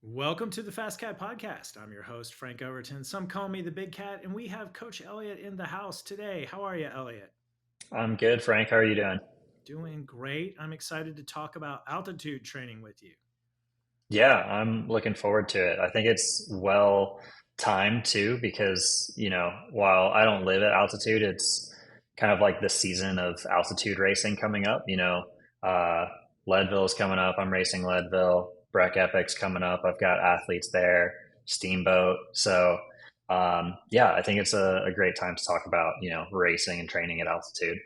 Welcome to the FasCat podcast. I'm your host, Frank Overton. Some call me the Big Cat, and we have Coach Elliott in the house today. How are you, Elliott? I'm good, Frank. How are you doing? Doing great. I'm excited to talk about altitude training with you. Yeah, I'm looking forward to it. I think it's well timed too, because, while I don't live at altitude, it's kind of like the season of altitude racing coming up. Uh, Leadville's coming up. I'm racing Leadville. Breck Epic's coming up. I've got athletes there, Steamboat. So, yeah, I think it's a great time to talk about, racing and training at altitude.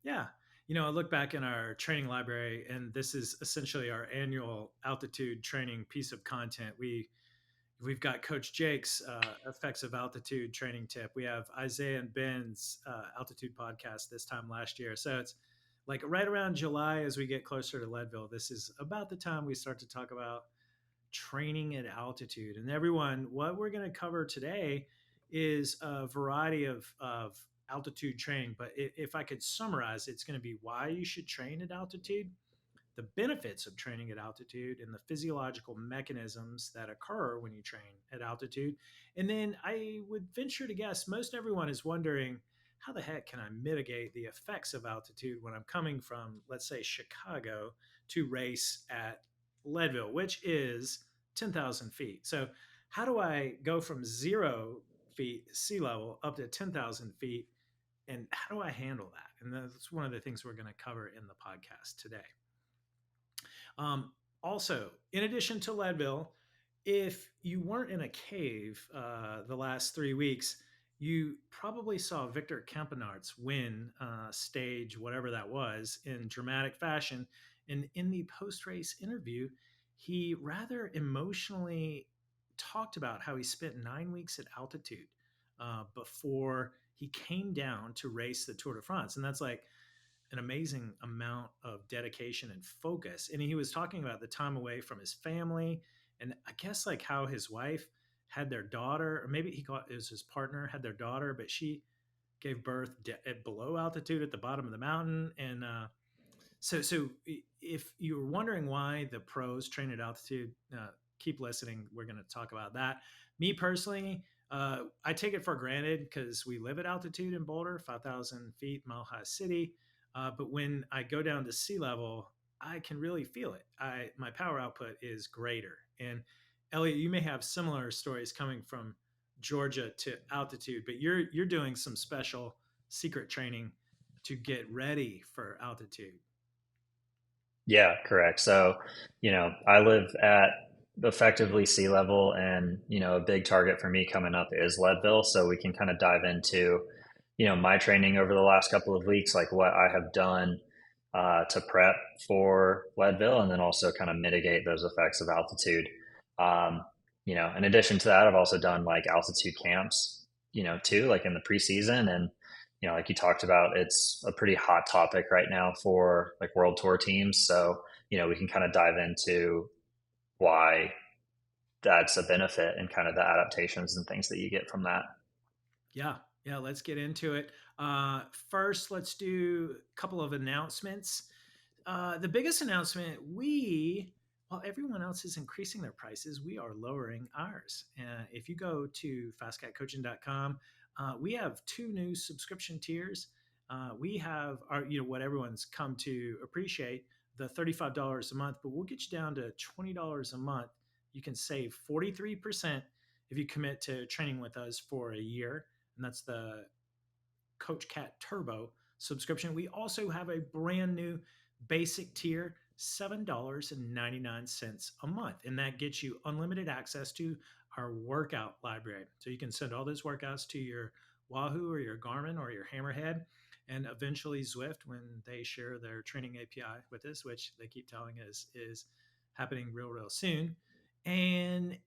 Yeah. I look back in our training library, and this is essentially our annual altitude training piece of content. We've got Coach Jake's effects of altitude training tip. We have Isaiah and Ben's altitude podcast this time last year. So it's like right around July as we get closer to Leadville. This is about the time we start to talk about training at altitude. And everyone, what we're going to cover today is a variety of altitude training. But if I could summarize, it's going to be why you should train at altitude, the benefits of training at altitude, and the physiological mechanisms that occur when you train at altitude. And then I would venture to guess most everyone is wondering, how the heck can I mitigate the effects of altitude when I'm coming from, let's say, Chicago to race at Leadville, which is 10,000 feet? So, how do I go from 0 feet sea level up to 10,000 feet? And how do I handle that? And that's one of the things we're going to cover in the podcast today. Also, in addition to Leadville, if you weren't in a cave the last 3 weeks, you probably saw Victor Campenaerts win stage, whatever that was, in dramatic fashion. And in the post race interview, he rather emotionally talked about how he spent 9 weeks at altitude before he came down to race the Tour de France. And that's like an amazing amount of dedication and focus. And he was talking about the time away from his family, and I guess like how his wife had their daughter, or maybe it was his partner had their daughter, but she gave birth at below altitude at the bottom of the mountain. And so if you were wondering why the pros train at altitude, keep listening. We're going to talk about that. Me personally, I take it for granted because we live at altitude in Boulder, 5,000 feet, mile high city. But when I go down to sea level, I can really feel it. My power output is greater. And Elliot, you may have similar stories coming from Georgia to altitude, but you're doing some special secret training to get ready for altitude. Yeah, correct. So, I live at effectively sea level, and, a big target for me coming up is Leadville. So we can kind of dive into, my training over the last couple of weeks, like what I have done to prep for Leadville, and then also kind of mitigate those effects of altitude. In addition to that, I've also done like altitude camps, too, like in the preseason. And, like you talked about, it's a pretty hot topic right now for like world tour teams. So, we can kind of dive into why that's a benefit and kind of the adaptations and things that you get from that. Yeah, yeah, let's get into it. First, let's do a couple of announcements. The biggest announcement, while everyone else is increasing their prices, we are lowering ours. If you go to fastcatcoaching.com, we have two new subscription tiers. We have what everyone's come to appreciate, the $35 a month, but we'll get you down to $20 a month. You can save 43% if you commit to training with us for a year, and that's the Coach Cat Turbo subscription. We also have a brand new basic tier, $7.99 a month. And that gets you unlimited access to our workout library. So you can send all those workouts to your Wahoo or your Garmin or your Hammerhead, and eventually Zwift when they share their training API with us, which they keep telling us is happening real soon. And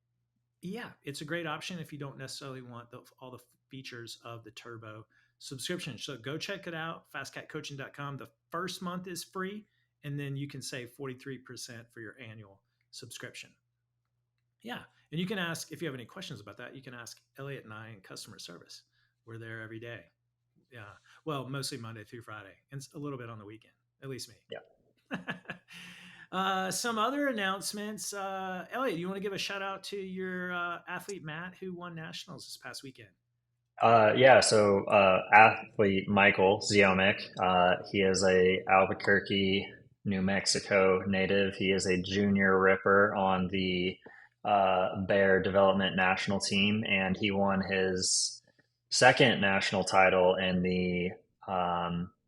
yeah, it's a great option if you don't necessarily want all the features of the Turbo subscription. So go check it out, fastcatcoaching.com. The first month is free, and then you can save 43% for your annual subscription. Yeah, and you can ask, if you have any questions about that, you can ask Elliot and I in customer service. We're there every day. Yeah, well, mostly Monday through Friday, and a little bit on the weekend, at least Yeah. me. Some other announcements. Elliot, you want to give a shout out to your athlete Matt who won nationals this past weekend? Yeah, so athlete Michael Ziomek, he is a Albuquerque, New Mexico native. He is a junior ripper on the Bear Development National Team, and he won his second national title in the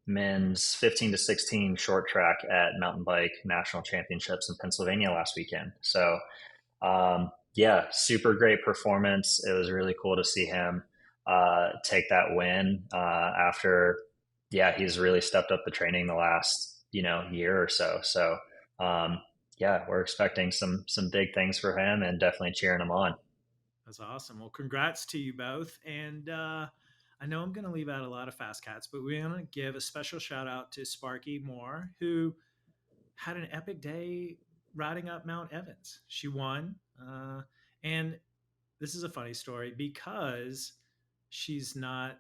men's 15 to 16 short track at Mountain Bike National Championships in Pennsylvania last weekend. So yeah, super great performance. It was really cool to see him take that win after, yeah, he's really stepped up the training the last, year or so. So, yeah, we're expecting some big things for him and definitely cheering him on. That's awesome. Well, congrats to you both. And I know I'm going to leave out a lot of fast cats, but we want to give a special shout out to Sparky Moore, who had an epic day riding up Mount Evans. She won. And this is a funny story because she's not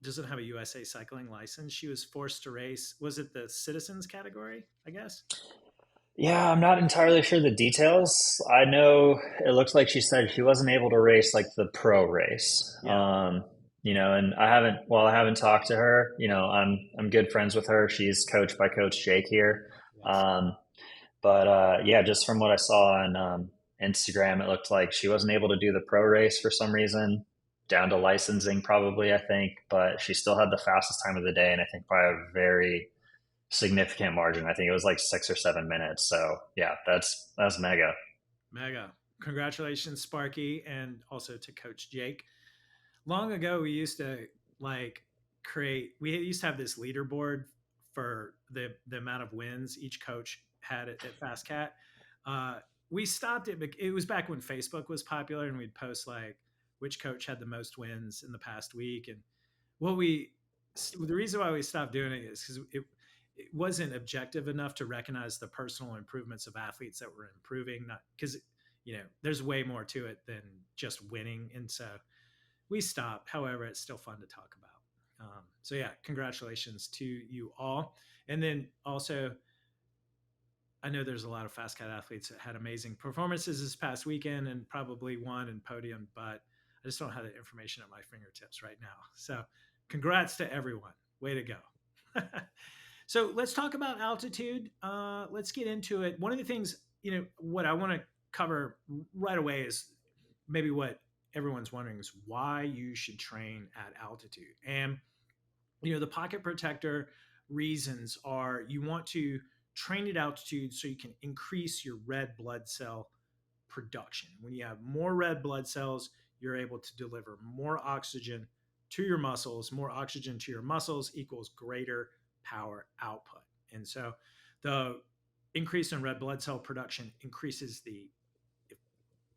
doesn't have a USA cycling license. She was forced to race. Was it the citizens category? I guess. Yeah, I'm not entirely sure the details. I know it looks like she said she wasn't able to race like the pro race. Yeah. And I haven't talked to her, I'm good friends with her. She's coached by Coach Jake here. Yes. Um, but yeah, just from what I saw on Instagram, it looked like she wasn't able to do the pro race for some reason, down to licensing probably, I think. But she still had the fastest time of the day, and I think by a very significant margin. I think it was like 6 or 7 minutes. So yeah, that's mega. Mega. Congratulations, Sparky, and also to Coach Jake. Long ago, we used to like we used to have this leaderboard for the amount of wins each coach had at FasCat. We stopped it. It was back when Facebook was popular, and we'd post like which coach had the most wins in the past week. And what we the reason why we stopped doing it is because it wasn't objective enough to recognize the personal improvements of athletes that were improving. Not because there's way more to it than just winning, and so we stopped. However, it's still fun to talk about. So yeah, congratulations to you all. And then also, I know there's a lot of fast cat athletes that had amazing performances this past weekend and probably won and podium, but I just don't have the information at my fingertips right now. So congrats to everyone. Way to go. So let's talk about altitude. Let's get into it. One of the things, what I want to cover right away is maybe what everyone's wondering is why you should train at altitude. And the pocket protector reasons are you want to train at altitude so you can increase your red blood cell production. When you have more red blood cells, you're able to deliver more oxygen to your muscles. More oxygen to your muscles equals greater power output. And so the increase in red blood cell production increases the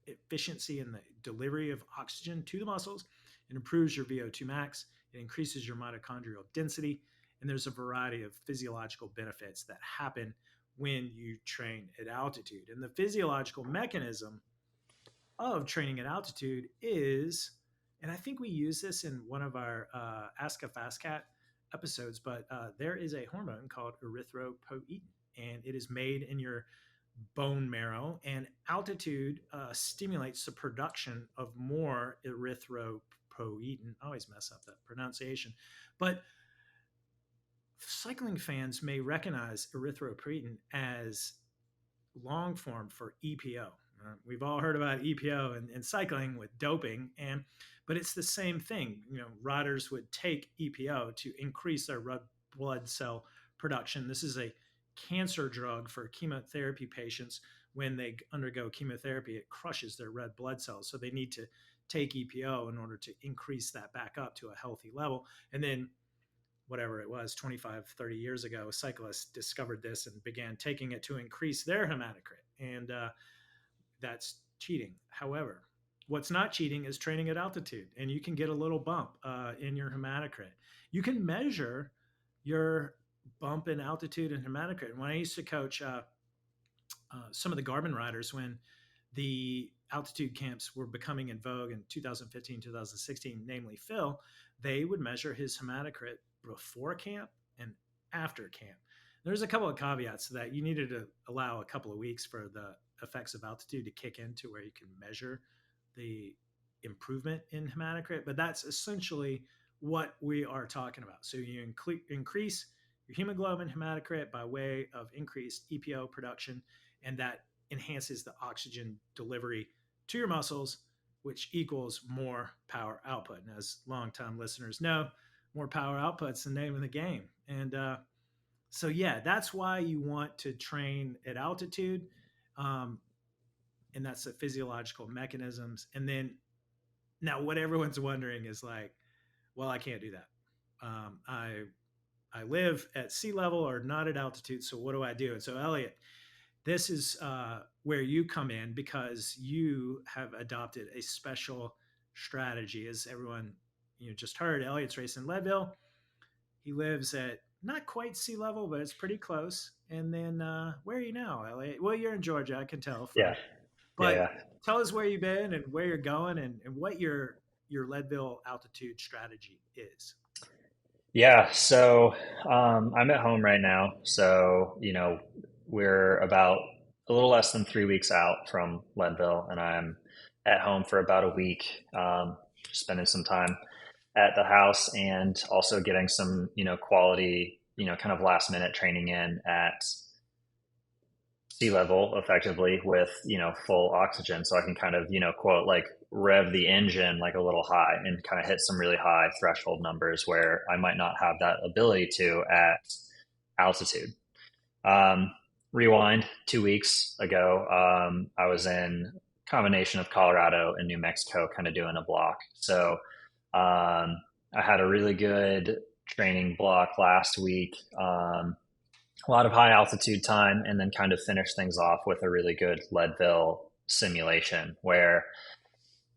efficiency in the delivery of oxygen to the muscles. It improves your VO2 max. It increases your mitochondrial density. And there's a variety of physiological benefits that happen when you train at altitude. And the physiological mechanism of training at altitude is, and I think we use this in one of our Ask a FasCat episodes, but there is a hormone called erythropoietin, and it is made in your bone marrow, and altitude stimulates the production of more erythropoietin. I always mess up that pronunciation, but cycling fans may recognize erythropoietin as long form for EPO. We've all heard about EPO in cycling with doping, but it's the same thing. Riders would take EPO to increase their red blood cell production. This is a cancer drug for chemotherapy patients. When they undergo chemotherapy, it crushes their red blood cells. So they need to take EPO in order to increase that back up to a healthy level. And then whatever it was 25 30 years ago, cyclists discovered this and began taking it to increase their hematocrit, and that's cheating. However, what's not cheating is training at altitude, and you can get a little bump in your hematocrit. You can measure your bump in altitude and hematocrit. And when I used to coach some of the Garmin riders, when the altitude camps were becoming in vogue in 2015, 2016, namely Phil, they would measure his hematocrit before camp and after camp. There's a couple of caveats to that. You needed to allow a couple of weeks for the effects of altitude to kick in to where you can measure the improvement in hematocrit, but that's essentially what we are talking about. So you increase your hemoglobin hematocrit by way of increased EPO production, and that enhances the oxygen delivery to your muscles, which equals more power output. And as longtime listeners know, more power output's the name of the game. And so yeah, that's why you want to train at altitude, um, and that's the physiological mechanisms. And then now, what everyone's wondering is like, well, I can't do that. I live at sea level or not at altitude. So what do I do? And so, Elliott, this is where you come in because you have adopted a special strategy. As everyone just heard, Elliott's racing Leadville. He lives at not quite sea level, but it's pretty close. And then where are you now, Elliott? Well, you're in Georgia, I can tell Yeah, from. yeah, But yeah. tell us where you've been and where you're going, and what your Leadville altitude strategy is. Yeah, so I'm at home right now. So, we're about a little less than 3 weeks out from Leadville, and I'm at home for about a week, spending some time at the house and also getting some, quality, kind of last minute training in at sea level effectively with, full oxygen. So I can kind of, quote, like rev the engine like a little high and kind of hit some really high threshold numbers where I might not have that ability to at altitude. Um, Rewind 2 weeks ago, I was in combination of Colorado and New Mexico, kind of doing a block. So I had a really good training block last week. A lot of high altitude time, and then kind of finish things off with a really good Leadville simulation where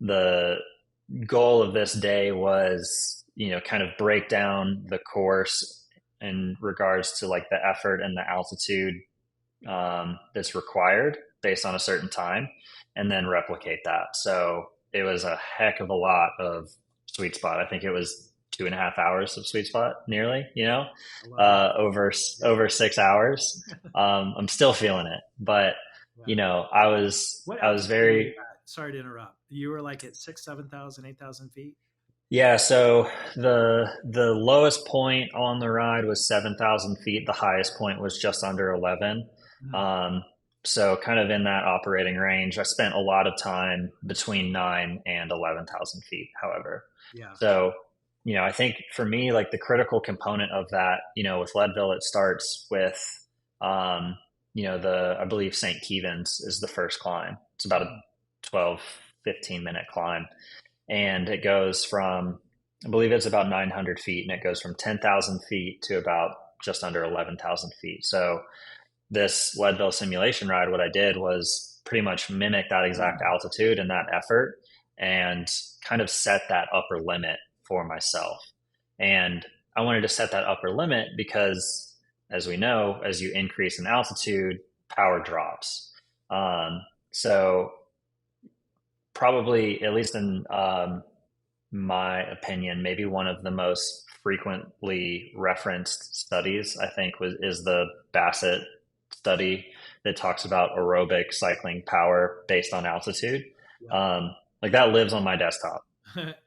the goal of this day was, kind of break down the course in regards to like the effort and the altitude that's required based on a certain time, and then replicate that. So it was a heck of a lot of sweet spot. I think it was 2.5 hours of sweet spot, nearly, I love it. over 6 hours. I'm still feeling it, but Yeah. I was What I was altitude were you very at? Sorry to interrupt. You were like at 6, 7,000, 8,000 feet. yeah. So the lowest point on the ride was 7,000 feet. The highest point was just under 11. Mhm. Um, so kind of in that operating range. I spent a lot of time between 9 and 11,000 feet. However, Yeah. so I think for me, like the critical component of that, with Leadville, it starts with um, the I believe St. Kevin's is the first climb. It's about a Mhm. 12, 15 minute climb, and it goes from, I believe it's about 900 feet, and it goes from 10,000 feet to about just under 11,000 feet. So this Leadville simulation ride, what I did was pretty much mimic that exact altitude and that effort, and kind of set that upper limit for myself. And I wanted to set that upper limit because, as we know, as you increase in altitude, power drops. Um, so probably, at least in my opinion, maybe one of the most frequently referenced studies, I think, is the Bassett study that talks about aerobic cycling power based on altitude. Yeah. Like that lives on my desktop.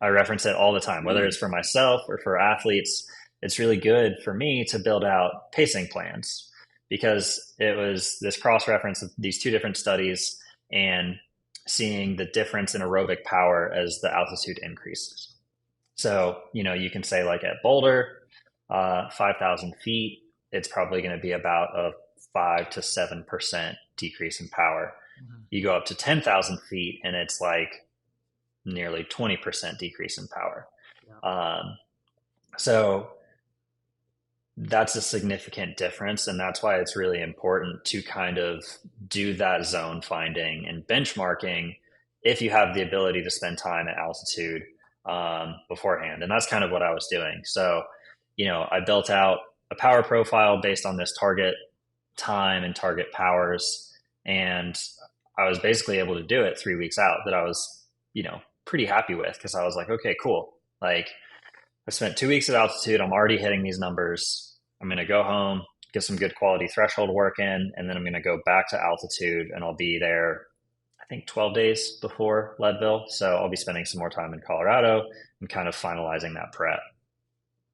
I reference it all the time, whether it's for myself or for athletes. It's really good for me to build out pacing plans because it was this cross reference of these two different studies and seeing the difference in aerobic power as the altitude increases. So, you can say like at Boulder, 5,000 feet, it's probably going to be about a 5 to 7% decrease in power. Mhm. You go up to 10,000 feet and it's like nearly 20% decrease in power. Yeah. Um, so that's a significant difference. And that's why it's really important to kind of do that zone finding and benchmarking if you have the ability to spend time at altitude beforehand. And that's kind of what I was doing. So, I built out a power profile based on this target time and target powers. And I was basically able to do it 3 weeks out that I was, pretty happy with because I was like, okay, cool. Like I spent 2 weeks at altitude. I'm already hitting these numbers. I'm going to go home, get some good quality threshold work in, and then I'm going to go back to altitude, and I'll be there, I think, 12 days before Leadville. So I'll be spending some more time in Colorado and kind of finalizing that prep.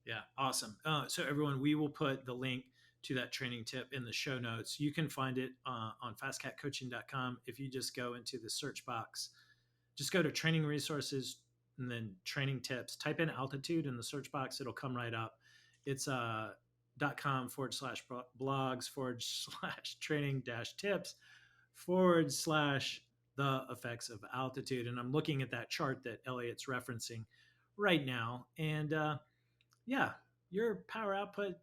Yeah, awesome. So everyone, we will put the link to that training tip in the show notes. You can find it on fastcatcoaching.com. If you just go into the search box, just go to training resources and then training tips, type in altitude in the search box. It'll come right up. It's .com / blogs / training tips / the effects of altitude. And I'm looking at that chart that Elliott's referencing right now. And yeah, your power output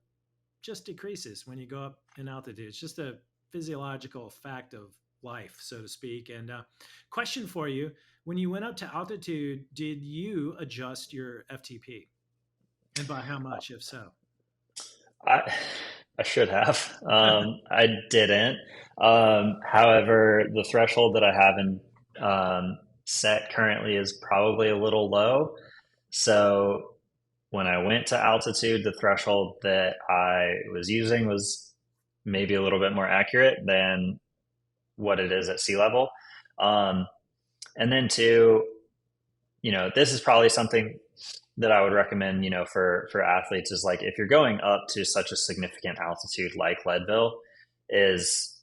just decreases when you go up in altitude. It's just a physiological fact of life, so to speak. And question for you: when you went up to altitude, did you adjust your FTP, and by how much, if so? I I should have. I didn't. However, the threshold that I have in set currently is probably a little low. So when I went to altitude, the threshold that I was using was maybe a little bit more accurate than what it is at sea level. Um, and then two, this is probably something that I would recommend, for athletes is like if you're going up to such a significant altitude like Leadville, is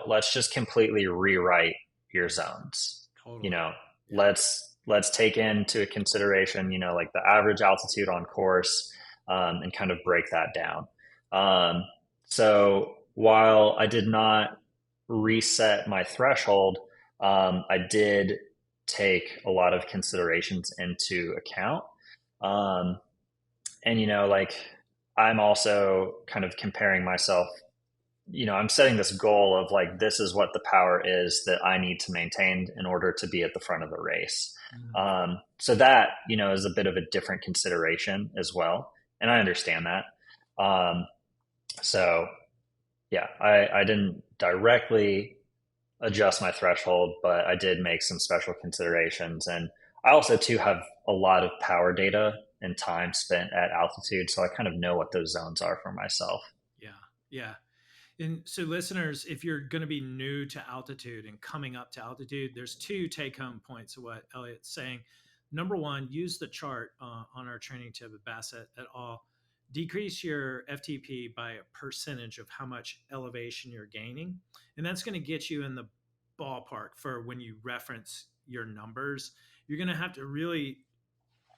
let's just completely rewrite your zones. You Totally. know, Yeah. let's take into consideration, like the average altitude on course, and kind of break that down. So while I did not reset my threshold, I did take a lot of considerations into account. Um, and, like I'm also kind of comparing myself, I'm setting this goal of like, this is what the power is that I need to maintain in order to be at the front of the race. Mm. So that, is a bit of a different consideration as well. And I understand that. Um, so yeah, I didn't directly adjust my threshold, but I did make some special considerations. And I also too have a lot of power data and time spent at altitude, so I kind of know what those zones are for myself. Yeah. Yeah. And so, listeners, if you're going to be new to altitude and coming up to altitude, there's two take home points of what Elliott's saying. Number one, use the chart on our training tip at Bassett et al. Decrease your FTP by a percentage of how much elevation you're gaining. And that's going to get you in the ballpark for when you reference your numbers. You're going to have to really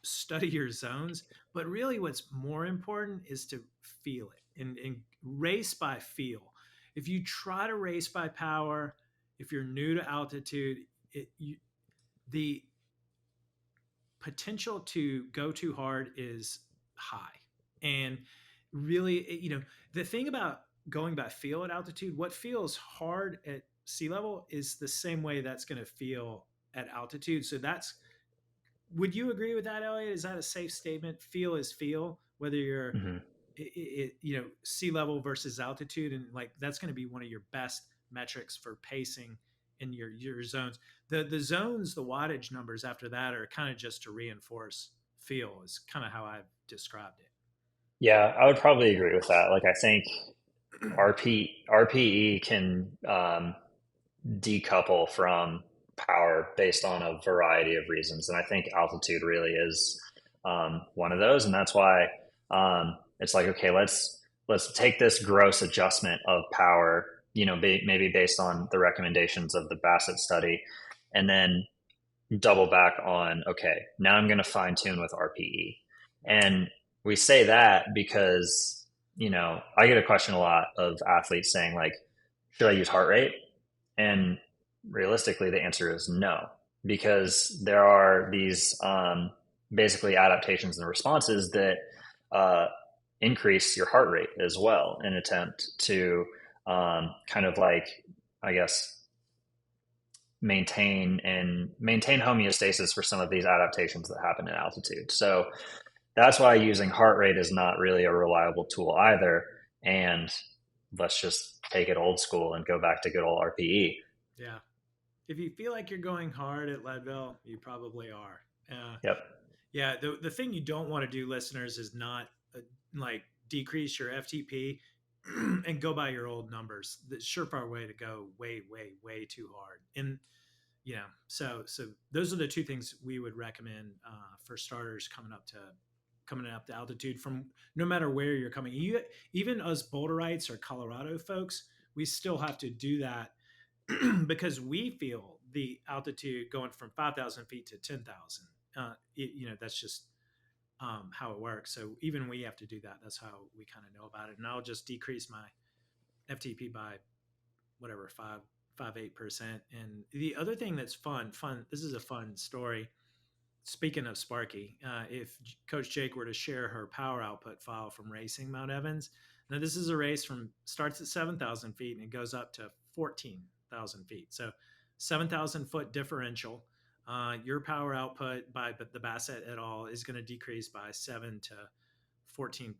study your zones, but really what's more important is to feel it and race by feel. If you try to race by power, if you're new to altitude, the potential to go too hard is high. And really, the thing about going by feel at altitude, what feels hard at sea level is the same way that's going to feel at altitude. So that's would you agree with that, Elliot? Is that a safe statement? Feel is feel, whether you're, Mm-hmm. sea level versus altitude, and like that's going to be one of your best metrics for pacing in your zones. The zones, the wattage numbers after that are kind of just to reinforce feel. Is kind of how I've described Yeah, I would probably agree with that. Like I think it. RPE can decouple from power based on a variety of reasons, and I think altitude really is one of those, and that's why it's like, okay, let's take this gross adjustment of power, maybe based on the recommendations of the Bassett study, and then double back on, okay, now I'm going to fine tune with RPE. And we say that because, I get a question a lot of athletes saying, like, should I use heart rate? And realistically, the answer is no, because there are these basically adaptations and responses that uh, increase your heart rate as well in an attempt to kind of like, I guess, maintain homeostasis for some of these adaptations that happen at altitude. So that's why using heart rate is not really a reliable tool either. And let's just take it old school and go back to good old RPE. Yeah. If you feel like you're going hard at Leadville, you probably are. Yep. Yeah. The thing you don't want to do, listeners, is not like decrease your FTP. and go by your old numbers. The surefire way to go way, way, way too hard. And so those are the two things we would recommend for starters coming up to altitude from no matter where you're coming. Even us Boulderites or Colorado folks, we still have to do that because we feel the altitude going from 5,000 feet to 10,000. That's just how it works. So even we have to do that. That's how we kind of know about it. And I'll just decrease my FTP by whatever 8%. And the other thing that's fun. This is a fun story. Speaking of Sparky, if Coach Jake were to share her power output file from racing Mount Evans, now this is a race from starts at 7,000 feet and it goes up to 14,000 feet. So 7,000 foot differential. Your power output by the Bassett et al. Is going to decrease by 7 to 14%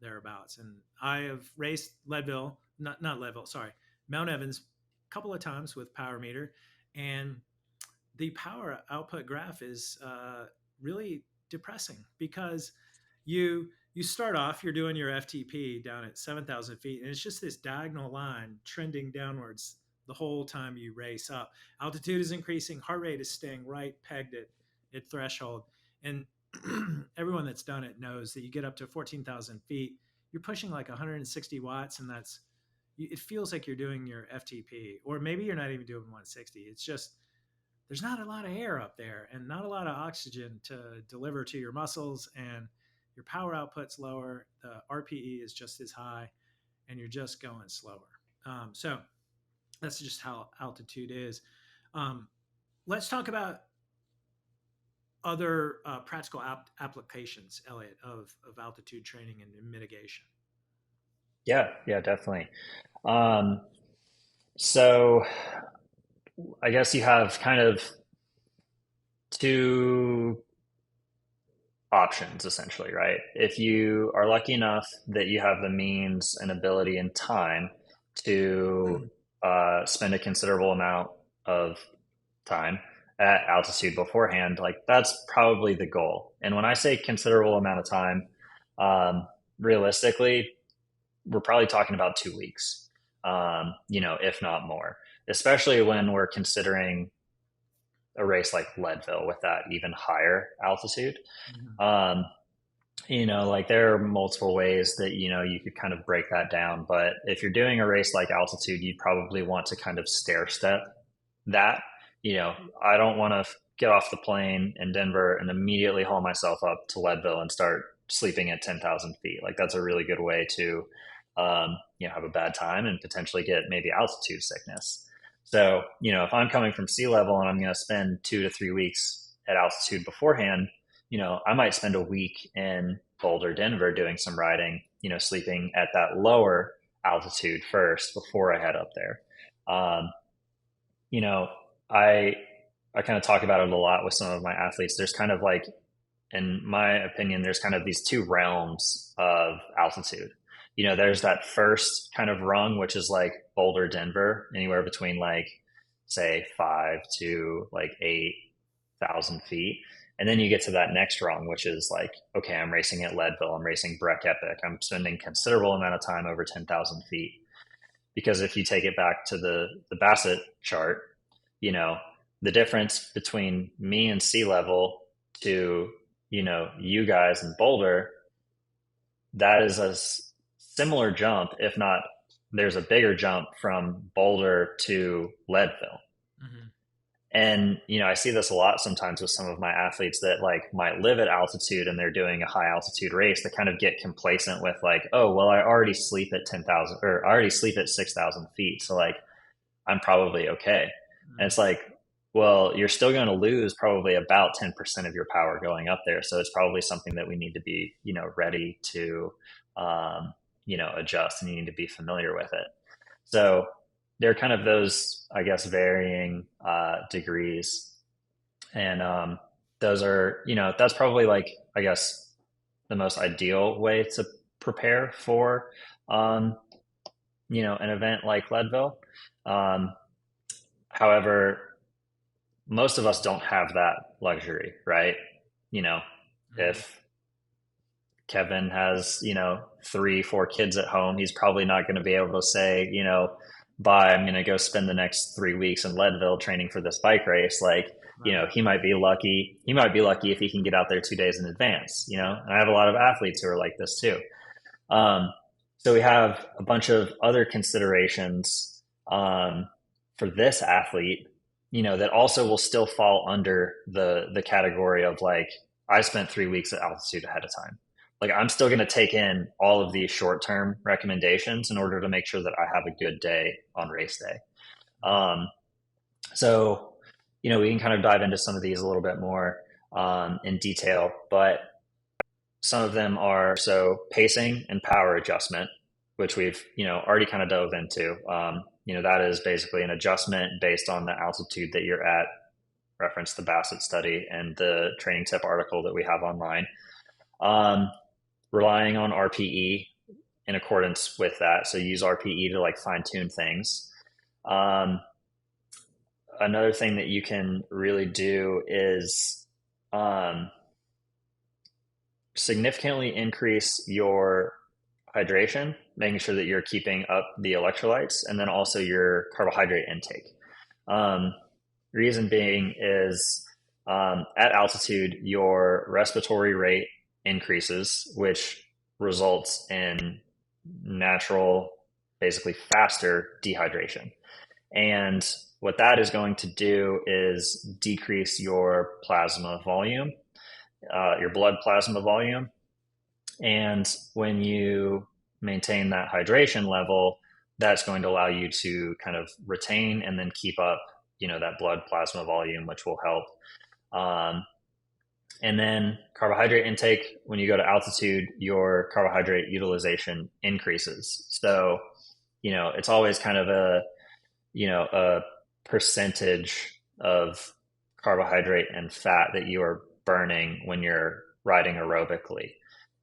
thereabouts. And I have raced Leadville, not Leadville, sorry, Mount Evans a couple of times with Power Meter, and the power output graph is really depressing because you start off, you're doing your FTP down at 7,000 feet, and it's just this diagonal line trending downwards the whole time you race up. Altitude is increasing, heart rate is staying right pegged at threshold, and everyone that's done it knows that you get up to 14,000 feet, you're pushing like 160 watts, and it feels like you're doing your FTP, or maybe you're not even doing 160. It's just there's not a lot of air up there and not a lot of oxygen to deliver to your muscles, and your power output's lower. The RPE is just as high, and you're just going slower. So that's just how altitude is. Let's talk about other practical applications, Elliott, of altitude training and mitigation. Yeah, definitely. Um, so I guess you have kind of two options essentially, right? If you are lucky enough that you have the means and ability and time to spend a considerable amount of time at altitude beforehand, like that's probably the goal. And when I say considerable amount of time, realistically, we're probably talking about 2 weeks, if not more, especially when we're considering a race like Leadville with that even higher altitude. Mm-hmm. Um, like there are multiple ways that, you could kind of break that down. But if you're doing a race like altitude, you'd probably want to kind of stair step that. I don't want to get off the plane in Denver and immediately haul myself up to Leadville and start sleeping at 10,000 feet. Like that's a really good way to, have a bad time and potentially get maybe altitude sickness. So, if I'm coming from sea level and I'm going to spend 2 to 3 weeks at altitude beforehand, I might spend a week in Boulder, Denver doing some riding, sleeping at that lower altitude first before I head up there. Um, you know, I I kind of talk about it a lot with some of my athletes. There's kind of like, in my opinion, there's kind of these two realms of altitude. There's that first kind of rung, which is like Boulder, Denver, anywhere between like, say, 5 to like 8,000 feet. And then you get to that next rung, which is like, okay, I'm racing at Leadville, I'm racing Breck Epic, I'm spending considerable amount of time over 10,000 feet. Because if you take it back to the Bassett chart, you know, the difference between me and sea level to, you guys in Boulder, that is a similar jump, if not there's a bigger jump from Boulder to Leadville. Mm-hmm. And, I see this a lot sometimes with some of my athletes that like might live at altitude and they're doing a high altitude race. They kind of get complacent with like, oh, well, I already sleep at 10,000 or I already sleep at 6,000 feet. So like, I'm probably okay. Mm-hmm. And it's like, well, you're still going to lose probably about 10% of your power going up there. So it's probably something that we need to be, ready to, adjust, and you need to be familiar with it. So there are kind of those, I guess, varying degrees. And those are, that's probably like, I guess, the most ideal way to prepare for, an event like Leadville. However, most of us don't have that luxury, right? Mm-hmm. If Kevin has, 3, 4 kids at home. He's probably not going to be able to say, bye, I'm going to go spend the next 3 weeks in Leadville training for this bike race. Like, Right. he might be lucky. He might be lucky if he can get out there 2 days in advance, and I have a lot of athletes who are like this too. Um, so we have a bunch of other considerations for this athlete, that also will still fall under the category of like, I spent 3 weeks at altitude ahead of time. Like I'm still going to take in all of these short term recommendations in order to make sure that I have a good day on race day. Um, so, we can kind of dive into some of these a little bit more in detail, but some of them are so pacing and power adjustment, which we've already kind of dove into. That is basically an adjustment based on the altitude that you're at. Reference the Bassett study and the training tip article that we have online. Um, Relying on RPE in accordance with that. So use RPE to like fine tune things. Um, Another thing that you can really do is um, significantly increase your hydration, making sure that you're keeping up the electrolytes, and then also your carbohydrate intake. Um, Reason being is at altitude, your respiratory rate increases, which results in natural, basically faster dehydration. And what that is going to do is decrease your plasma volume, your blood plasma volume. And when you maintain that hydration level, that's going to allow you to kind of retain and then keep up, that blood plasma volume, which will help. And then carbohydrate intake, when you go to altitude, your carbohydrate utilization increases. So, it's always kind of a percentage of carbohydrate and fat that you are burning when you're riding aerobically.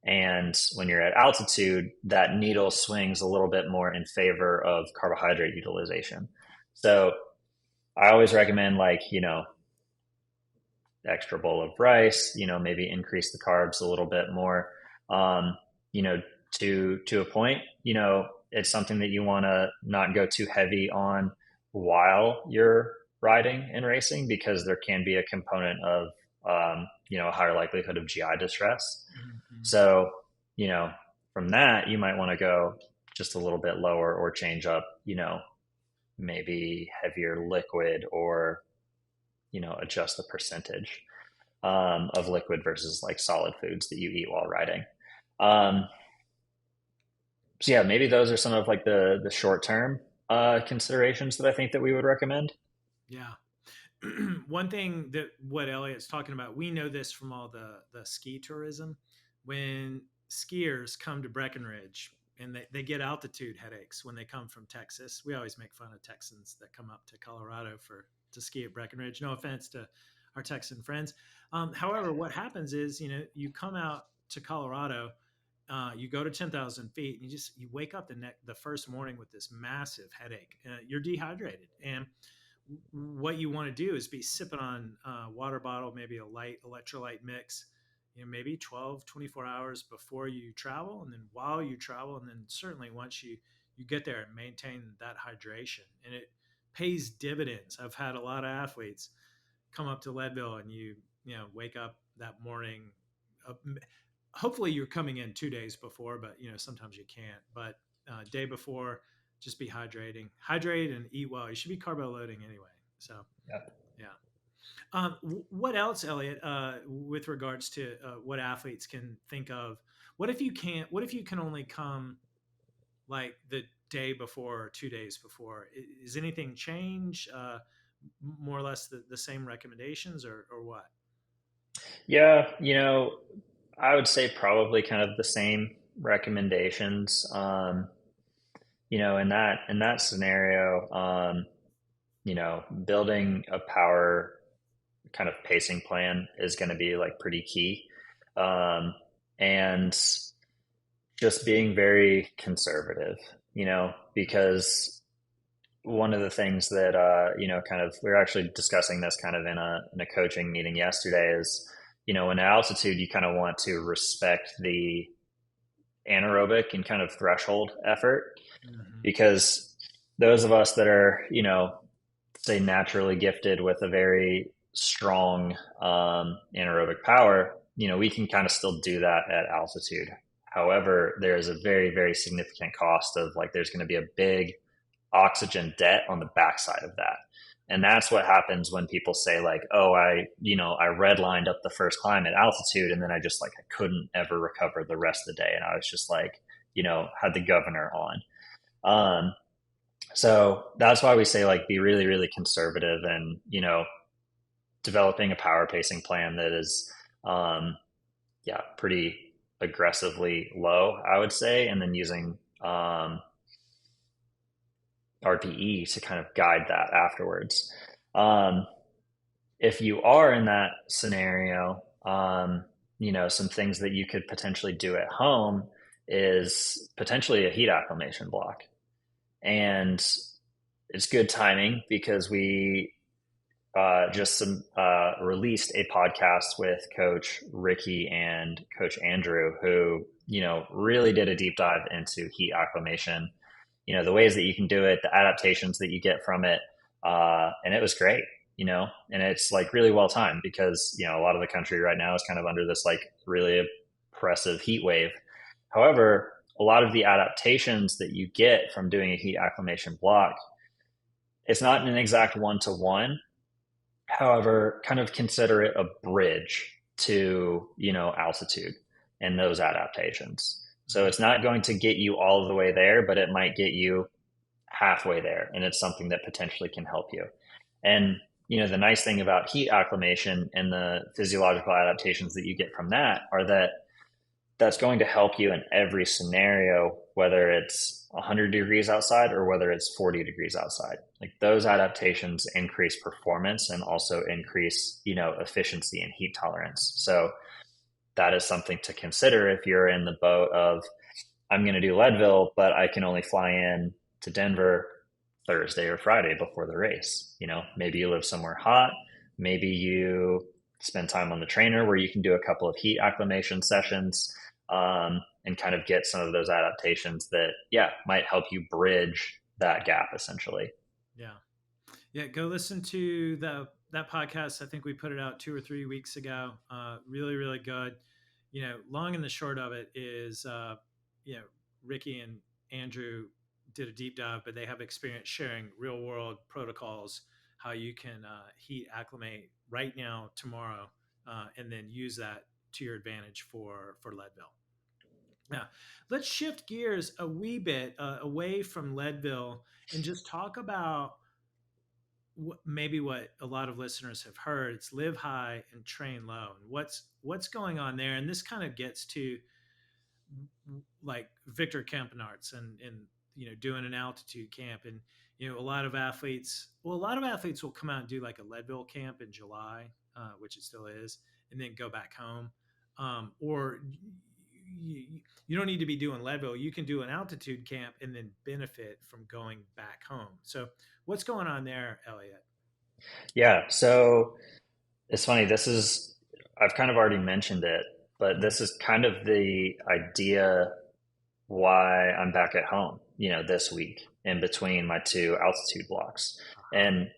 And when you're at altitude, that needle swings a little bit more in favor of carbohydrate utilization. So I always recommend like, extra bowl of rice, maybe increase the carbs a little bit more. Um, you know, to a point, it's something that you want to not go too heavy on while you're riding and racing because there can be a component of a higher likelihood of GI distress. Mhm. So, you know, from that, you might want to go just a little bit lower or change up, maybe heavier liquid or, adjust the percentage of liquid versus like solid foods that you eat while riding. Um, so yeah, maybe those are some of like the short term considerations that I think that we would recommend. Yeah. One thing that what Elliott's talking about, we know this from all the ski tourism. When skiers come to Breckenridge and they get altitude headaches when they come from Texas. We always make fun of Texans that come up to Colorado for to ski at Breckenridge. No offense to our Texan friends. However, what happens is, you come out to Colorado, you go to 10,000 feet, and you wake up the first morning with this massive headache. You're dehydrated, and what you want to do is be sipping on a water bottle, maybe a light electrolyte mix, maybe 12, 24 hours before you travel. And then while you travel, and then certainly once you get there and maintain that hydration. And it pays dividends. I've had a lot of athletes come up to Leadville and wake up that morning. Uh, Hopefully you're coming in 2 days before, but sometimes you can't. But day before, just be hydrate and eat well. You should be carbo loading anyway. So Yeah. yeah. What else, Elliot, with regards to what athletes can think of? What if you can't? What if you can only come like the day before or 2 days before? Is anything change? More or less the same recommendations, or what? Yeah, I would say probably kind of the same recommendations. In that scenario, building a power kind of pacing plan is going to be like pretty key. And just being very conservative, because one of the things that, kind of, we were actually discussing this kind of in a coaching meeting yesterday is, in altitude, you kind of want to respect the anaerobic and kind of threshold effort, Hmm. because those of us that are, say naturally gifted with a very strong anaerobic power, we can kind of still do that at altitude. However, there is a very, very significant cost of like, there's going to be a big oxygen debt on the backside of that. And that's what happens when people say like, oh, I redlined up the first climb at altitude. And then I just like, I couldn't ever recover the rest of the day. And I was just like, had the governor on. Um, so that's why we say like, be really, really conservative and, developing a power pacing plan that is, yeah, pretty aggressively low, I would say. And then using, RPE to kind of guide that afterwards. Um, if you are in that scenario, some things that you could potentially do at home is potentially a heat acclimation block. And it's good timing because we just released a podcast with Coach Ricky and Coach Andrew, who, really did a deep dive into heat acclimation, the ways that you can do it, the adaptations that you get from it. And it was great, and it's like really well timed because, a lot of the country right now is kind of under this like really oppressive heat wave. However, a lot of the adaptations that you get from doing a heat acclimation block, it's not an exact one-to-one. However, kind of consider it a bridge to, altitude and those adaptations. So it's not going to get you all the way there, but it might get you halfway there. And it's something that potentially can help you. And, the nice thing about heat acclimation and the physiological adaptations that you get from that are that that's going to help you in every scenario, whether it's 100 degrees outside or whether it's 40 degrees outside. Like those adaptations increase performance and also increase, efficiency and heat tolerance. So that is something to consider if you're in the boat of, I'm going to do Leadville, but I can only fly in to Denver Thursday or Friday before the race. Maybe you live somewhere hot. Maybe you spend time on the trainer where you can do a couple of heat acclimation sessions, and kind of get some of those adaptations that, yeah, might help you bridge that gap essentially. Yeah. Yeah. Go listen to that podcast. I think we put it out 2 or 3 weeks ago. Really, really good. Long and the short of it is, you know, Ricky and Andrew did a deep dive, but they have experience sharing real world protocols, how you can heat acclimate right now, tomorrow, and then use that to your advantage for Leadville. Now, let's shift gears a wee bit away from Leadville and just talk about maybe what a lot of listeners have heard. It's live high and train low, and what's going on there. And this kind of gets to like Victor Campenarts and doing an altitude camp. And a lot of athletes will come out and do like a Leadville camp in July, which it still is, and then go back home. Or you don't need to be doing Leadville. You can do an altitude camp and then benefit from going back home. So what's going on there, Elliot? Yeah. So it's funny. I've kind of already mentioned it, but Mhm. this is kind of the idea why I'm back at home, this week in between my two altitude blocks. Aha. And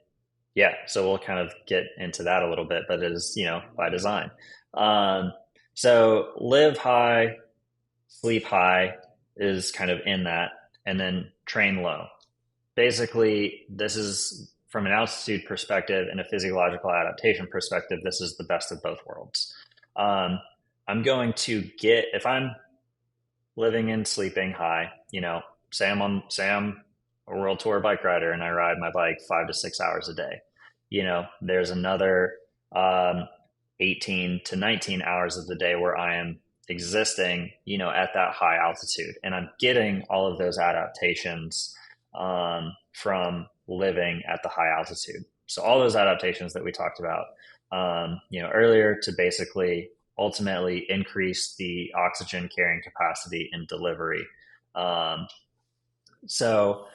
yeah, so we'll kind of get into that a little bit, but it is, by design. Um, so live high, sleep high is kind of in that, and then train low. Basically, this is from an altitude perspective and a physiological adaptation perspective, this is the best of both worlds. Um, I'm going to if I'm living and sleeping high, say I'm a world tour bike rider and I ride my bike 5 to 6 hours a day. There's another, 18 to 19 hours of the day where I am existing, at that high altitude. And I'm getting all of those adaptations, from living at the high altitude. So all those adaptations that we talked about, earlier to basically ultimately increase the oxygen carrying capacity and delivery. Um, so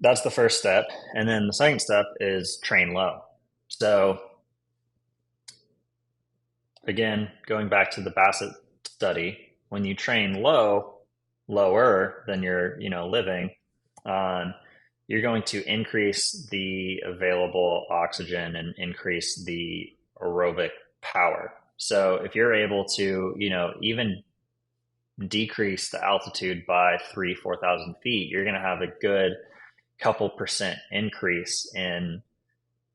that's the first step. And then the second step is train low. So again, going back to the Bassett study, when you train lower than you're, living, um, you're going to increase the available oxygen and increase the aerobic power. So if you're able to, even decrease the altitude by 4,000 feet, you're going to have a good couple percent increase in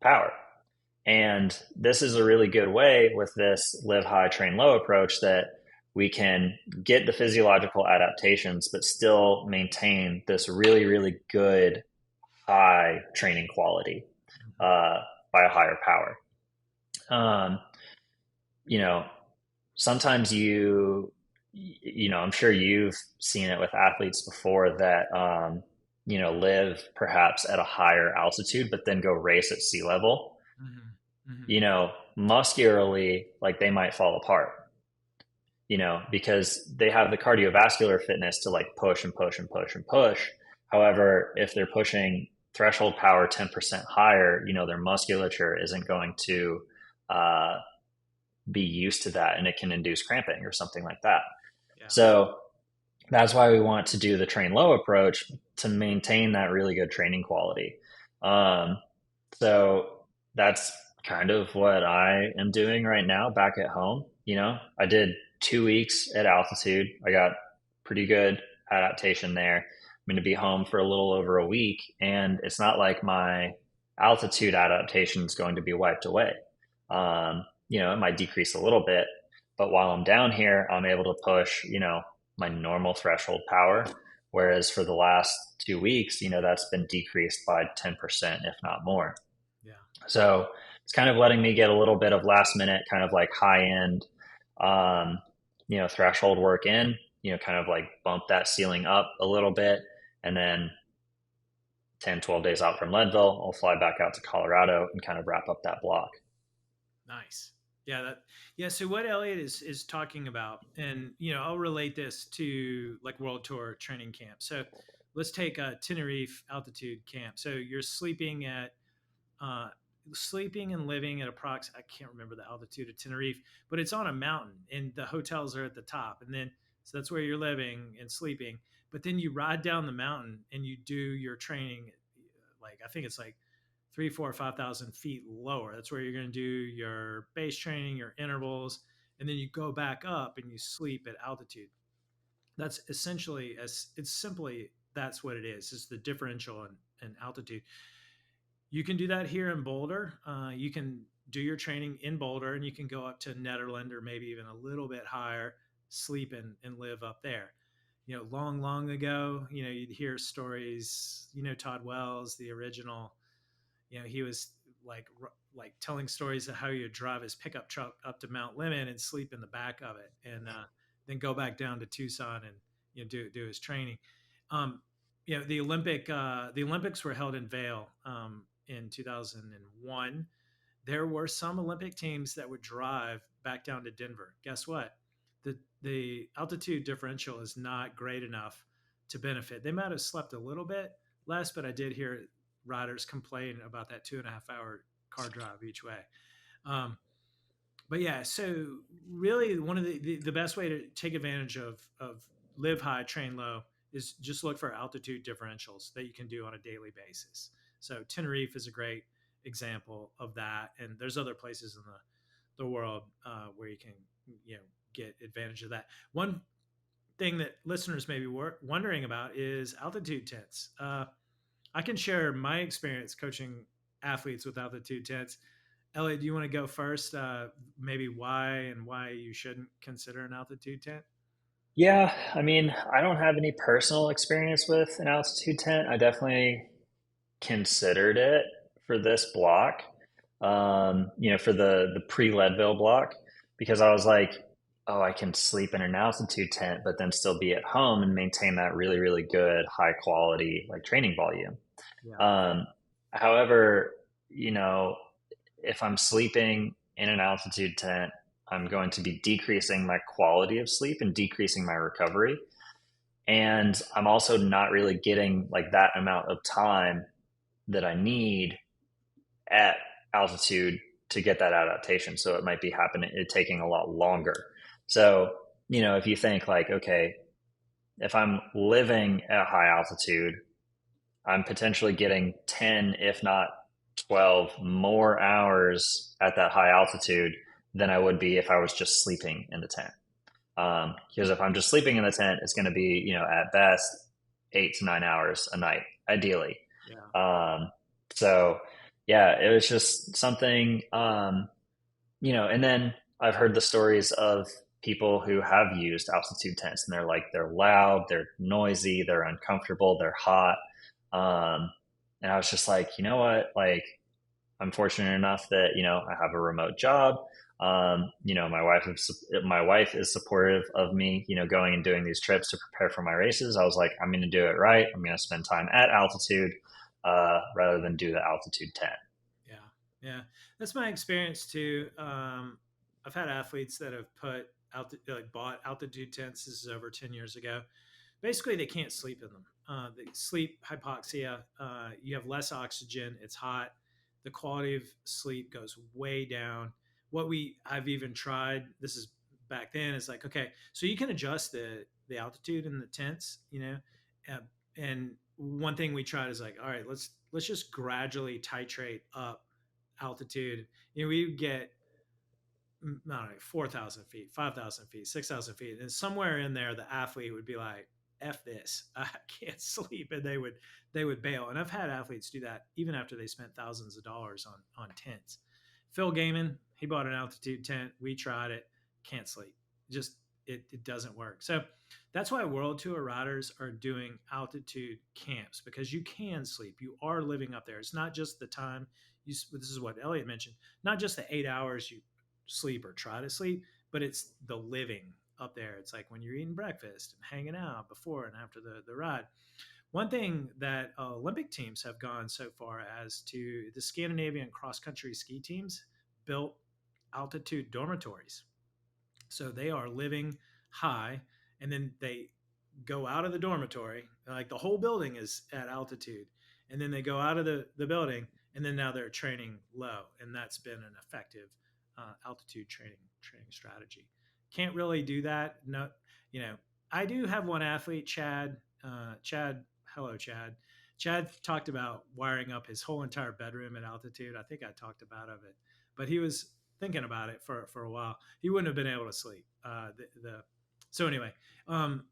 power. And this is a really good way with this live high, train low approach that we can get the physiological adaptations, but still maintain this really, really good high training quality by a higher power. Um, you know, sometimes I'm sure you've seen it with athletes before that, live perhaps at a higher altitude, but then go race at sea level. Hmm. Hmm. Muscularly, like they might fall apart, because they have the cardiovascular fitness to like push and push and push and push. However, if they're pushing threshold power 10% higher, their musculature isn't going to uh, be used to that, and it can induce cramping or something like that. Yeah. So that's why we want to do the train low approach to maintain that really good training quality. Um, so that's kind of what I am doing right now back at home. I did 2 weeks at altitude. I got pretty good adaptation there. I'm going to be home for a little over a week, and it's not like my altitude adaptation is going to be wiped away. It might decrease a little bit, but while I'm down here, I'm able to push, my normal threshold power. Whereas for the last 2 weeks, that's been decreased by 10%, if not more. Yeah. So it's kind of letting me get a little bit of last minute, kind of like high end, um, threshold work in, kind of like bump that ceiling up a little bit. And then 10, 12 days out from Leadville, I'll fly back out to Colorado and kind of wrap up that block. Nice. Yeah, yeah. So what Elliot is talking about, and I'll relate this to like World Tour training camp. So let's take a Tenerife altitude camp. So you're uh, sleeping and living at I can't remember the altitude of Tenerife, but it's on a mountain, and the hotels are at the top, and then so that's where you're living and sleeping. But then you ride down the mountain and you do your training, like I think it's like 3, 4, 5,000 feet lower. That's where you're going to do your base training, your intervals, and then you go back up and you sleep at altitude. That's essentially as it's simply that's what it is. It's the differential in altitude. You can do that here in Boulder. You can do your training in Boulder, and you can go up to Netherland or maybe even a little bit higher, sleep and live up there. Long, long ago, you'd hear stories. Todd Wells, the original. He was like like telling stories of how he would drive his pickup truck up to Mount Lemmon and sleep in the back of it, and then go back down to Tucson and do his training. Um, the Olympics were held in Vail in 2001. There were some Olympic teams that would drive back down to Denver. Guess what? The altitude differential is not great enough to benefit. They might have slept a little bit less, but I did hear riders complain about that 2.5 hour car drive each way. Um, but yeah, so really one of the best way to take advantage of live high, train low is just look for altitude differentials that you can do on a daily basis. So Tenerife is a great example of that, and there's other places in the world where you can get advantage of that. One thing that listeners may be wondering about is altitude tents. I can share my experience coaching athletes with altitude tents. Elliot, do you want to go first? Maybe why you shouldn't consider an altitude tent? Yeah, I mean, I don't have any personal experience with an altitude tent. I definitely considered it for this block, for the pre-Leadville block, because I was like, oh, I can sleep in an altitude tent, but then still be at home and maintain that really, really good, high quality like training volume. Yeah. Um, However, you know, if I'm sleeping in an altitude tent, I'm going to be decreasing my quality of sleep and decreasing my recovery. And I'm also not really getting like that amount of time that I need at altitude to get that adaptation. So it might be happening, it taking a lot longer. So if you think like, okay, if I'm living at high altitude, I'm potentially getting 10, if not 12 more hours at that high altitude than I would be if I was just sleeping in the tent. Because if I'm just sleeping in the tent, it's going to be, at best 8 to 9 hours a night, ideally. Yeah. Um, so yeah, it was just something, and then I've heard the stories of people who have used altitude tents and they're like, they're loud, they're noisy, they're uncomfortable, they're hot. Um, and I was just like, you know what? Like, I'm fortunate enough that, I have a remote job. My wife is supportive of me, going and doing these trips to prepare for my races. I was like, I'm going to do it right. I'm going to spend time at altitude, rather than do the altitude tent. Yeah, yeah, that's my experience too. I've had athletes that have bought altitude tents. This is over 10 years ago. Basically, they can't sleep in them. They sleep hypoxia. You have less oxygen. It's hot. The quality of sleep goes way down. I've even tried. This is back then. It's like, okay, so you can adjust the altitude in the tents, uh, and one thing we tried is like, all right, let's just gradually titrate up altitude. We get, I don't know, 4,000 feet, 5,000 feet, 6,000 feet, and somewhere in there, the athlete would be like, "F this, I can't sleep," and they would bail. And I've had athletes do that even after they spent thousands of dollars on tents. Phil Gaiman, he bought an altitude tent. We tried it, can't sleep. Just it doesn't work. So that's why World Tour riders are doing altitude camps, because you can sleep. You are living up there. It's not just the time. This is what Elliott mentioned. Not just the 8 hours you sleep or try to sleep, but it's the living up there. It's like when you're eating breakfast and hanging out before and after the ride. One thing that Olympic teams have gone so far as to the Scandinavian cross country ski teams built altitude dormitories. So they are living high, and then they go out of the dormitory, like the whole building is at altitude, and then they go out of the building, and then now they're training low, and that's been an effective altitude training strategy. Can't really do that. No, you know, I do have one athlete, Chad. Chad, hello, Chad. Chad talked about wiring up his whole entire bedroom at altitude. I think I talked about of it, but he was thinking about it for a while. He wouldn't have been able to sleep. So anyway, um,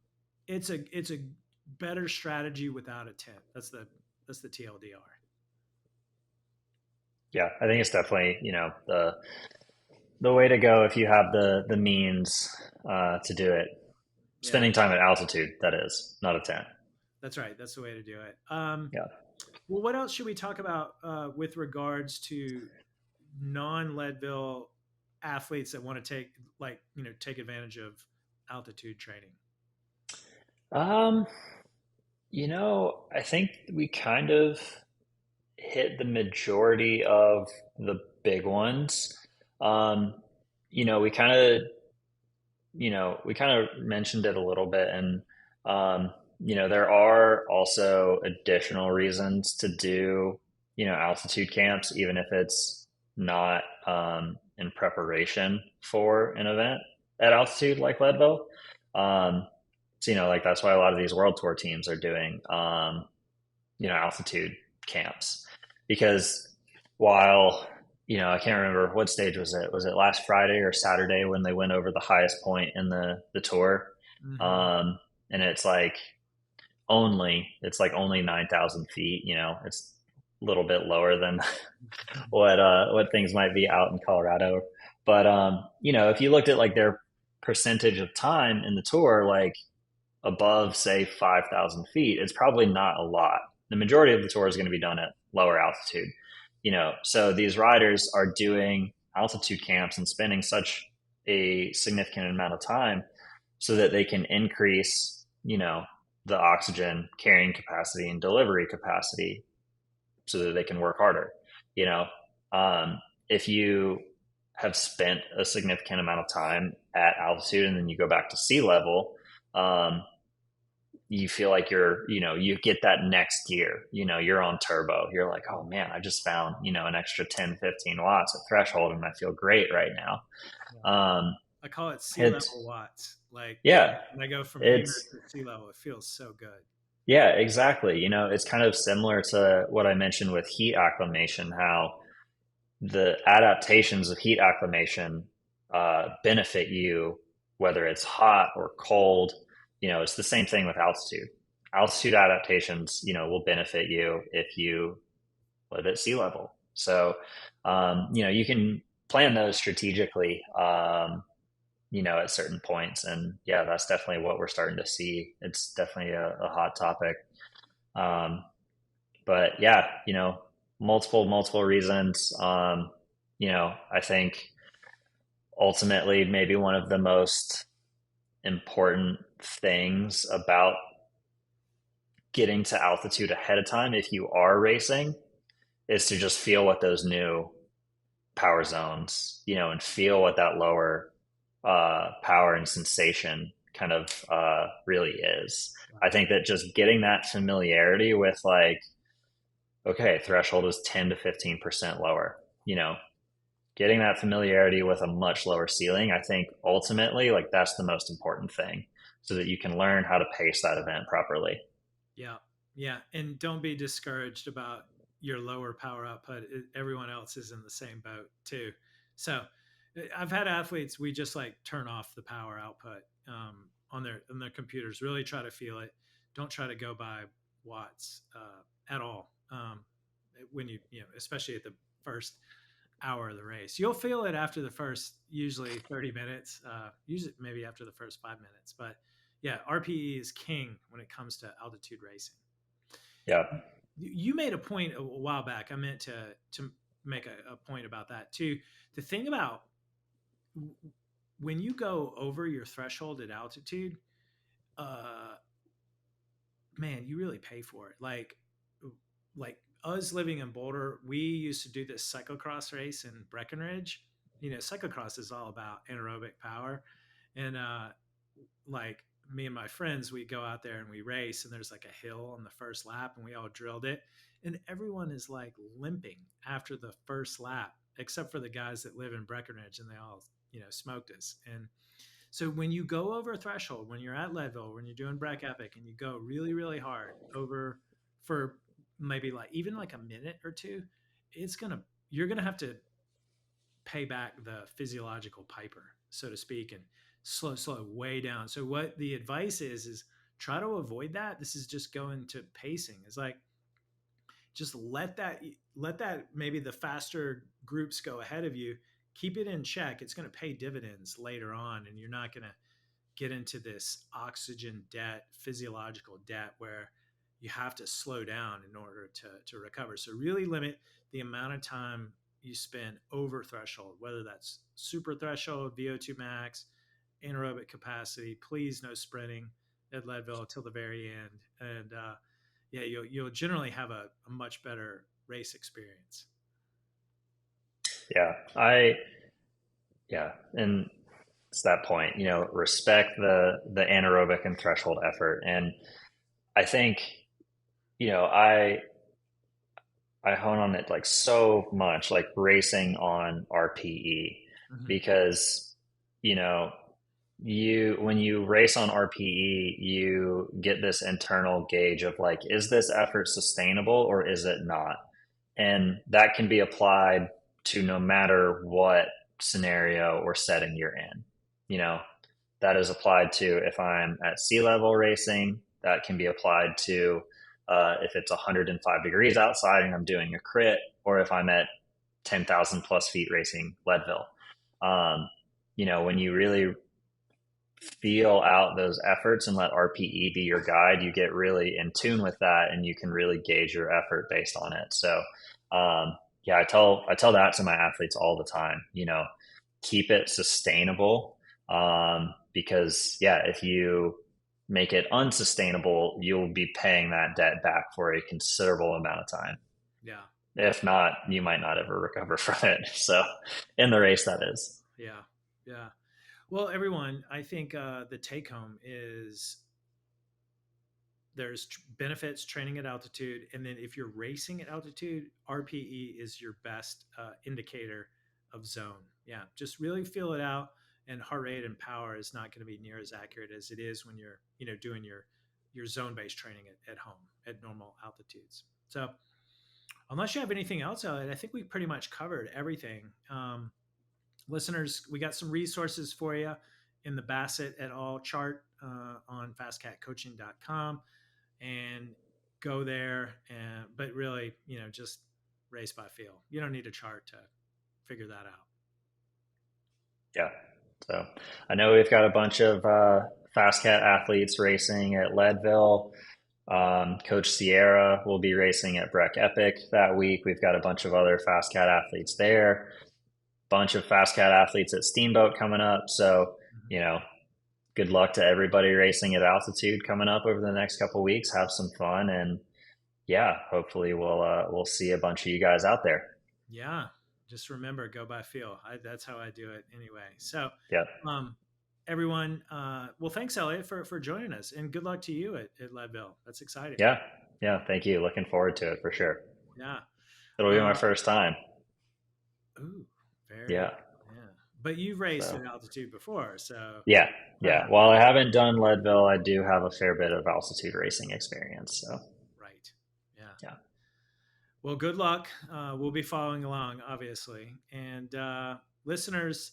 it's a better strategy without a tent. That's the TLDR. Yeah, I think it's definitely, the way to go if you have the means, to do it. Yeah, Spending time at altitude, that is, not a tent. that's right. That's the way to do it. Yeah. Well, what else should we talk about with regards to non-Leadville athletes that want to take advantage of altitude training? Um, I think we kind of hit the majority of the big ones. Um, you know, we kind of, we kind of mentioned it a little bit, and there are also additional reasons to do, altitude camps, even if it's not, in preparation for an event at altitude like Leadville. Um, so, like that's why a lot of these world tour teams are doing, altitude camps, because while, I can't remember what stage was it. Was it last Friday or Saturday when they went over the highest point in the tour? Mm-hmm. Um, and it's like only 9,000 feet. It's a little bit lower than what things might be out in Colorado. But if you looked at like their percentage of time in the tour, like above say 5,000 feet, it's probably not a lot. The majority of the tour is going to be done at lower altitude. So these riders are doing altitude camps and spending such a significant amount of time so that they can increase, the oxygen carrying capacity and delivery capacity so that they can work harder. You know, if you have spent a significant amount of time at altitude and then you go back to sea level, um, you feel like you get that next gear, you're on turbo. You're like, oh man, I just found, an extra 10, 15 watts at threshold and I feel great right now. Yeah. Um, I call it sea level It's watts. Like yeah, when I go from here it's to sea level, it feels so good. yeah, exactly. It's kind of similar to what I mentioned with heat acclimation, how the adaptations of heat acclimation benefit you, whether it's hot or cold. It's the same thing with altitude. Altitude adaptations, will benefit you if you live at sea level. So, you can plan those strategically, at certain points. And yeah, that's definitely what we're starting to see. It's definitely a hot topic. Um, but yeah, multiple reasons. I think ultimately maybe one of the most important things about getting to altitude ahead of time, if you are racing, is to just feel what those new power zones, and feel what that lower power and sensation kind of really is. I Wow. think that just getting that familiarity with like, okay, threshold is 10 to 15% lower, getting that familiarity with a much lower ceiling, I think ultimately like that's the most important thing so that you can learn how to pace that event properly. Yeah. Yeah. And don't be discouraged about your lower power output. Everyone else is in the same boat too. So I've had athletes, we just like turn off the power output on their computers, really try to feel it. Don't try to go by watts at all. When especially at the first hour of the race, you'll feel it after the first, usually 30 minutes, usually maybe after the first 5 minutes. But yeah, RPE is king when it comes to altitude racing. Yeah. You made a point a while back. I meant to make a point about that too. The thing about when you go over your threshold at altitude, uh, man, you really pay for it. Like us living in Boulder, we used to do this cyclocross race in Breckenridge. Cyclocross is all about anaerobic power, and like me and my friends, we go out there and we race, and there's like a hill on the first lap, and we all drilled it, and everyone is like limping after the first lap, except for the guys that live in Breckenridge, and they all smoked us. And so when you go over a threshold, when you're at Leadville, when you're doing Breck Epic, and you go really, really hard over for maybe like even like a minute or two, it's gonna you're gonna have to pay back the physiological piper, so to speak, and slow way down. So what the advice is try to avoid that. This is just going to pacing. It's like just let that maybe the faster groups go ahead of you. Keep it in check. It's going to pay dividends later on, and you're not going to get into this oxygen debt, physiological debt, where you have to slow down in order to recover. So really limit the amount of time you spend over threshold, whether that's super threshold, VO2 max, anaerobic capacity. Please no sprinting at Leadville until the very end. And yeah, you'll generally have a much better race experience. Yeah. And it's that point, respect the anaerobic and threshold effort. And I think, you know, I, I hone on it like so much, like racing on RPE, Mm-hmm. because, you know, when you race on RPE, you get this internal gauge of like, is this effort sustainable or is it not? And that can be applied to no matter what scenario or setting you're in. You know, that is applied to if I'm at sea level racing, that can be applied to if it's 105 degrees outside and I'm doing a crit, or if I'm at 10,000 plus feet racing Leadville. When you really feel out those efforts and let RPE be your guide, you get really in tune with that and you can really gauge your effort based on it. So, yeah, I tell that to my athletes all the time, keep it sustainable. Because yeah, if you make it unsustainable, you'll be paying that debt back for a considerable amount of time. Yeah. If not, you might not ever recover from it. So in the race, that is. Yeah. Yeah. Well, everyone, I think the take home is there's benefits training at altitude, and then if you're racing at altitude, RPE is your best indicator of zone. Yeah, just really feel it out. and heart rate and power is not going to be near as accurate as it is when you're, doing your zone based training at home at normal altitudes. So unless you have anything else, Elliot, I think we pretty much covered everything. Listeners, we got some resources for you in the Bassett et al. Chart on FasCatCoaching.com, and go there. But really, just race by feel. You don't need a chart to figure that out. Yeah. So I know we've got a bunch of FasCat athletes racing at Leadville. Coach Sierra will be racing at Breck Epic that week. We've got a bunch of other FasCat athletes there. Bunch of FasCat athletes at Steamboat coming up. So, Mhm. you know, good luck to everybody racing at altitude coming up over the next couple of weeks. Have some fun, and yeah, hopefully we'll see a bunch of you guys out there. Yeah, just remember, go by feel. That's how I do it anyway. So, Yep. um, everyone, well, thanks, Elliot, for joining us, and good luck to you at Leadville. That's exciting. Yeah. Yeah. Thank you. Looking forward to it for sure. Yeah. It'll be my Uh, first time. ooh, very, Yeah. yeah. But you've raced So at altitude before, so yeah. Yeah. While I haven't done Leadville, I do have a fair bit of altitude racing experience. So right. Yeah. yeah. Well, good luck. We'll be following along, obviously. And listeners,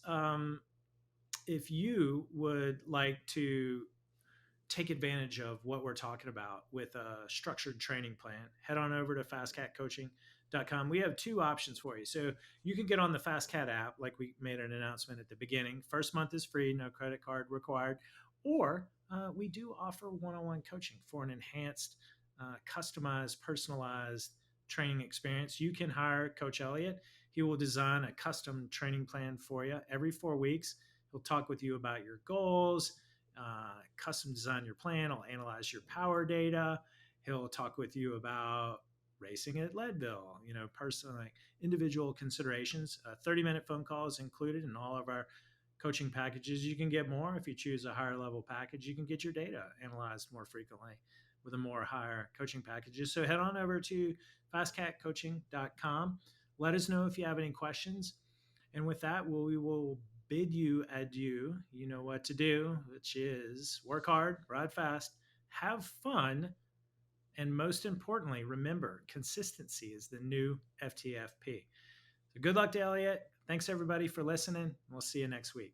if you would like to take advantage of what we're talking about with a structured training plan, head on over to fastcatcoaching.com. We have two options for you. So you can get on the FastCat app, like we made an announcement at the beginning. First month is free, no credit card required. Or we do offer one on one coaching for an enhanced, customized, personalized training experience. You can hire Coach Elliott. He will design a custom training plan for you every 4 weeks. He'll talk with you about your goals, custom design your plan. He'll analyze your power data. He'll talk with you about racing at Leadville, personal, like individual considerations. 30-minute phone call is included in all of our coaching packages. You can get more if you choose a higher level package. You can get your data analyzed more frequently with a more higher coaching packages. So head on over to fastcatcoaching.com. Let us know if you have any questions. And with that, we will bid you adieu. You know what to do, which is work hard, ride fast, have fun, and most importantly, remember consistency is the new FTFP. So good luck to Elliot. Thanks everybody for listening. We'll see you next week.